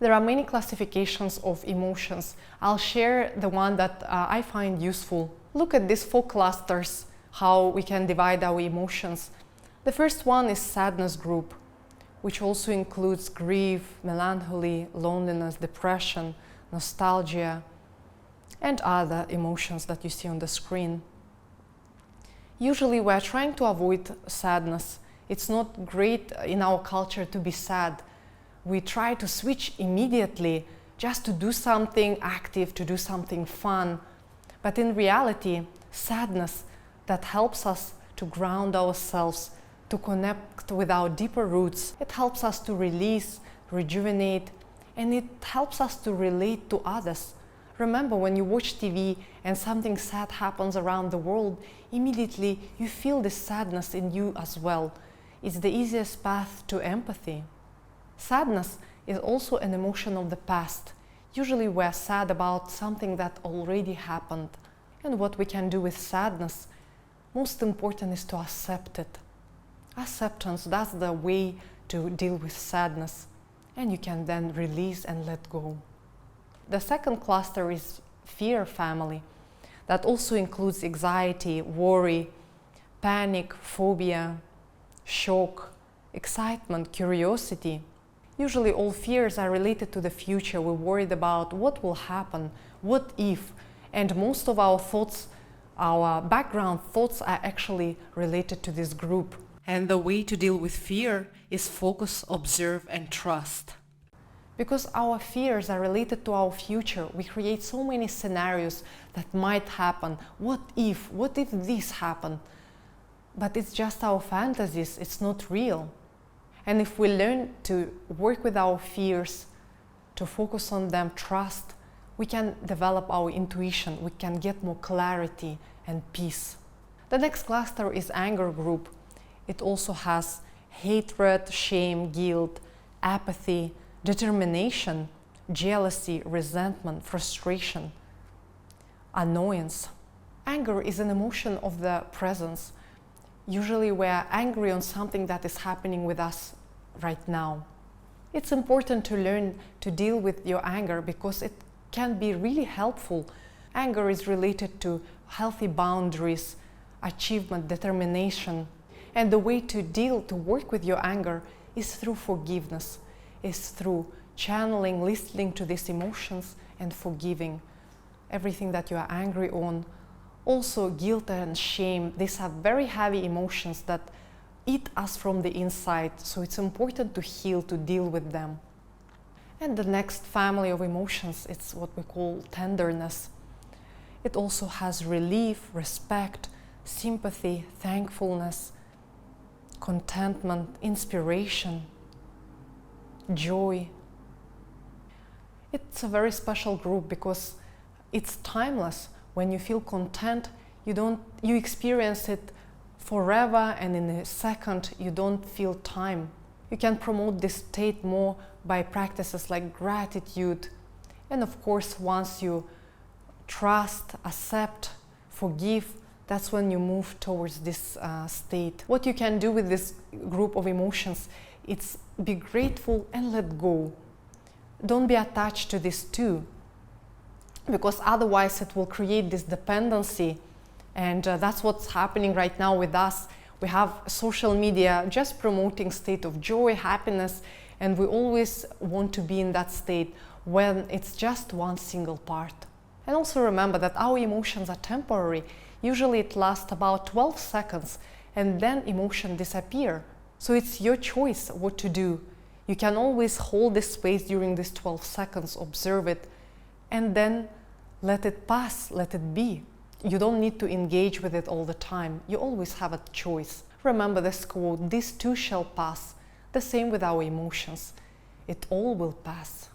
There are many classifications of emotions. I'll share the one that I find useful. Look at these 4 clusters, how we can divide our emotions. The first one is sadness group, which also includes grief, melancholy, loneliness, depression, nostalgia, and other emotions that you see on the screen. Usually we are trying to avoid sadness. It's not great in our culture to be sad. We try to switch immediately just to do something active, to do something fun. But in reality, sadness that helps us to ground ourselves, to connect with our deeper roots. It helps us to release, rejuvenate, and it helps us to relate to others. Remember, when you watch TV and something sad happens around the world, immediately you feel this sadness in you as well. It's the easiest path to empathy. Sadness is also an emotion of the past. Usually we're sad about something that already happened. And what we can do with sadness, most important is to accept it. Acceptance, that's the way to deal with sadness. And you can then release and let go. The second cluster is fear family. That also includes anxiety, worry, panic, phobia, shock, excitement, curiosity. Usually all fears are related to the future. We're worried about what will happen, what if, and most of our thoughts, our background thoughts are actually related to this group. And the way to deal with fear is focus, observe, and trust. Because our fears are related to our future, we create so many scenarios that might happen. What if this happened? But it's just our fantasies, it's not real. And if we learn to work with our fears, to focus on them, trust, we can develop our intuition, we can get more clarity and peace. The next cluster is anger group. It also has hatred, shame, guilt, apathy, determination, jealousy, resentment, frustration, annoyance. Anger is an emotion of the presence. Usually we are angry on something that is happening with us right now. It's important to learn to deal with your anger because it can be really helpful. Anger is related to healthy boundaries, achievement, determination. And the way to work with your anger is through forgiveness, is through channeling, listening to these emotions and forgiving everything that you are angry on. Also, guilt and shame, these are very heavy emotions that eat us from the inside, so it's important to heal, to deal with them. And the next family of emotions, it's what we call tenderness. It also has relief, respect, sympathy, thankfulness, contentment, inspiration, joy. It's a very special group because it's timeless. When you feel content, you experience it forever, and in a second you don't feel time. You can promote this state more by practices like gratitude. And of course, once you trust, accept, forgive, that's when you move towards this state. What you can do with this group of emotions, it's be grateful and let go. Don't be attached to these two, because otherwise it will create this dependency. And that's what's happening right now with us. We have social media just promoting state of joy, happiness, and we always want to be in that state when it's just one single part. And also remember that our emotions are temporary. Usually it lasts about 12 seconds and then emotions disappear. So it's your choice what to do. You can always hold this space during these 12 seconds, observe it, and then let it pass, let it be. You don't need to engage with it all the time. You always have a choice. Remember this quote, "This too shall pass." The same with our emotions. It all will pass.